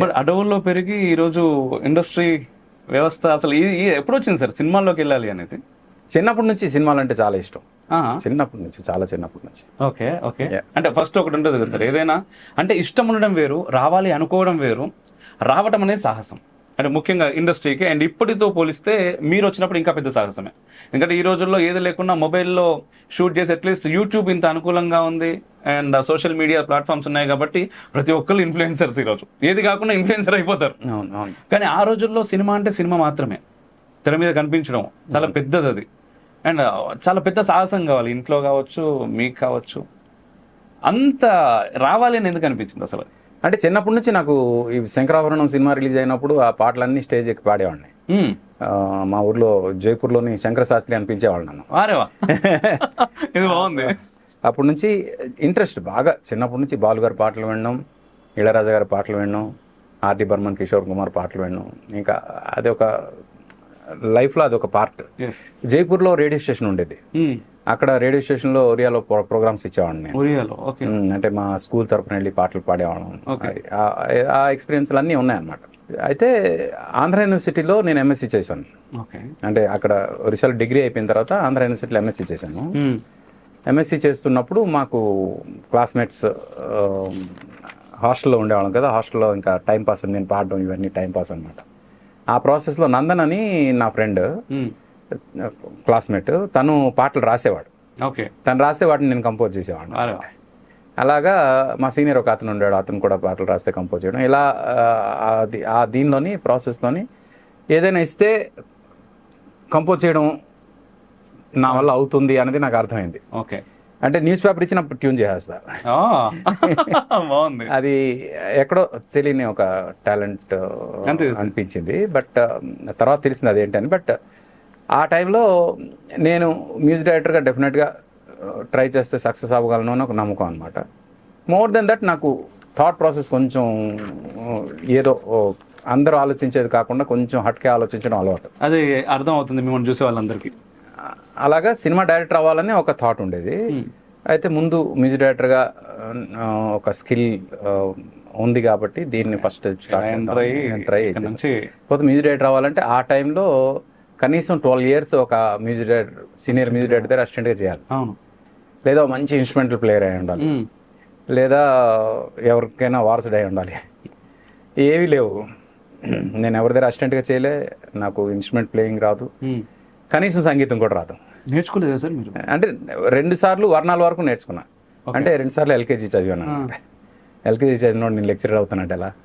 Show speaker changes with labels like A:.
A: But అడవుల్లో పెరిగి ఈరోజు ఇండస్ట్రీ వ్యవస్థ అసలు ఎప్పుడు వచ్చింది సార్ సినిమాల్లోకి వెళ్ళాలి అనేది?
B: చిన్నప్పటి నుంచి సినిమాలు అంటే చాలా ఇష్టం.
A: ఆహా.
B: చిన్నప్పటి నుంచి, చాలా చిన్నప్పటి నుంచి.
A: Okay okay.
B: Yeah.
A: అంటే ఫస్ట్ ఒకటి ఉంటుంది కదా సార్, ఏదైనా అంటే ఇష్టం ఉండడం వేరు, రావాలి అనుకోవడం వేరు, రావటం అనేది సాహసం. అంటే ముఖ్యంగా ఇండస్ట్రీకి అండ్ ఇప్పటితో పోలిస్తే మీరు వచ్చినప్పుడు ఇంకా పెద్ద సాహసమే. ఎందుకంటే ఈ రోజుల్లో ఏది లేకుండా మొబైల్లో షూట్ చేసి అట్లీస్ట్ యూట్యూబ్ ఇంత అనుకూలంగా ఉంది అండ్ సోషల్ మీడియా ప్లాట్ఫామ్స్ ఉన్నాయి కాబట్టి ప్రతి ఒక్కరు ఇన్ఫ్లుయెన్సర్స్ ఈరోజు, ఏది కాకుండా ఇన్ఫ్లుయెన్సర్ అయిపోతారు.
B: అవును అవును.
A: కానీ ఆ రోజుల్లో సినిమా అంటే సినిమా మాత్రమే, తెర మీద కనిపించడం చాలా పెద్దది అది. అండ్ చాలా పెద్ద సాహసం కావాలి, ఇంట్లో కావచ్చు మీకు కావచ్చు. అంత రావాలి అని ఎందుకు అనిపించింది అసలు?
B: అంటే చిన్నప్పటి నుంచి నాకు ఈ శంకరాభరణం సినిమా రిలీజ్ అయినప్పుడు ఆ పాటలన్నీ స్టేజ్ ఎక్కి పాడేవాడిని. మా ఊర్లో జైపూర్లోని శంకర శాస్త్రి అని పిలిచేవాళ్ళు నన్ను.
A: వారేవా, ఇది బాగుంది.
B: అప్పటి నుంచి ఇంట్రెస్ట్ బాగా, చిన్నప్పటి నుంచి బాలు గారి పాటలు వినడం, ఇళయరాజా గారి పాటలు వినడం, ఆర్డి బర్మన్, కిషోర్ కుమార్ పాటలు వినడం, ఇంకా అది ఒక లైఫ్లో అదొక పార్ట్. జైపూర్లో రేడియో స్టేషన్ ఉండేది. అక్కడ రేడియో స్టేషన్లో ఒరియాలో ప్రోగ్రామ్స్ ఇచ్చేవాడిని నేను.
A: ఒరియాలో ఓకే.
B: అంటే మా స్కూల్ తరఫున వెళ్ళి పాటలు పాడేవాళ్ళం.
A: Okay.
B: ఆ ఎక్స్పీరియన్స్లు అన్నీ ఉన్నాయన్నమాట. అయితే ఆంధ్ర యూనివర్సిటీలో నేను ఎంఎస్సీ చేశాను.
A: ఓకే.
B: అంటే అక్కడ ఒరిస్సాలో డిగ్రీ అయిపోయిన తర్వాత ఆంధ్ర యూనివర్సిటీలో ఎంఎస్సీ చేశాను. ఎంఎస్సీ చేస్తున్నప్పుడు మాకు క్లాస్మేట్స్ హాస్టల్లో ఉండేవాళ్ళం కదా. హాస్టల్లో ఇంకా టైంపాస్, నేను పాడడం ఇవన్నీ టైంపాస్ అనమాట. ఆ ప్రాసెస్లో నందన్ అని నా ఫ్రెండ్, క్లాస్మేట్, తను పాటలు రాసేవాడు.
A: ఓకే.
B: తను రాసేవాడిని నేను కంపోజ్ చేసేవాడిని. అలాగా మా సీనియర్ ఒక అతను ఉండేవాడు, అతను కూడా పాటలు రాస్తే కంపోజ్ చేయడం. ఇలా ఆ దీనిలోని ప్రాసెస్లోని ఏదైనా ఇస్తే కంపోజ్ చేయడం నా వల్ల అవుతుంది అనేది నాకు అర్థమైంది.
A: ఓకే.
B: అంటే న్యూస్ పేపర్ ఇచ్చినప్పుడు ట్యూన్ చేసేస్తా.
A: బాగుంది.
B: అది ఎక్కడో తెలియని ఒక టాలెంట్ అనిపించింది. బట్ తర్వాత తెలిసింది అదేంటని. బట్ ఆ టైంలో నేను మ్యూజిక్ డైరెక్టర్గా డెఫినెట్గా ట్రై చేస్తే సక్సెస్ అవ్వగలను అని ఒక నమ్మకం అనమాట. మోర్ దెన్ దట్ నాకు థాట్ ప్రాసెస్ కొంచెం ఏదో అందరూ ఆలోచించేది కాకుండా కొంచెం హట్కే ఆలోచించడం అలవాటు.
A: అది అర్థం అవుతుంది మిమ్మల్ని చూసే వాళ్ళందరికీ.
B: అలాగా సినిమా డైరెక్టర్ అవ్వాలని ఒక థాట్ ఉండేది. అయితే ముందు మ్యూజిక్ డైరెక్టర్గా ఒక స్కిల్ ఉంది కాబట్టి దీన్ని ఫస్ట్ ట్రై చేసి పోతే మ్యూజిక్ డైరెక్టర్ అవ్వాలంటే ఆ టైంలో కనీసం 12 years ఒక music director, senior music director దగ్గర అసిస్టెంట్గా చేయాలి. లేదా మంచి ఇన్స్ట్రుమెంటల్ ప్లేయర్ అయి ఉండాలి, లేదా ఎవరికైనా వారసుడు అయి ఉండాలి. ఏవి లేవు. నేను ఎవరి దగ్గర అసిస్టెంట్గా చేయలే, నాకు ఇన్స్ట్రుమెంట్ ప్లేయింగ్ రాదు, కనీసం సంగీతం కూడా రాదు.
A: నేర్చుకోలేదా సార్ మీరు?
B: అంటే 2 సార్లు వర్ణాల వరకు నేర్చుకున్నా. అంటే 2 సార్లు ఎల్కేజీ చదివాను. ఎల్కేజీ చదివినోడు నేను లెక్చరర్ అవుతానంటే ఎలా?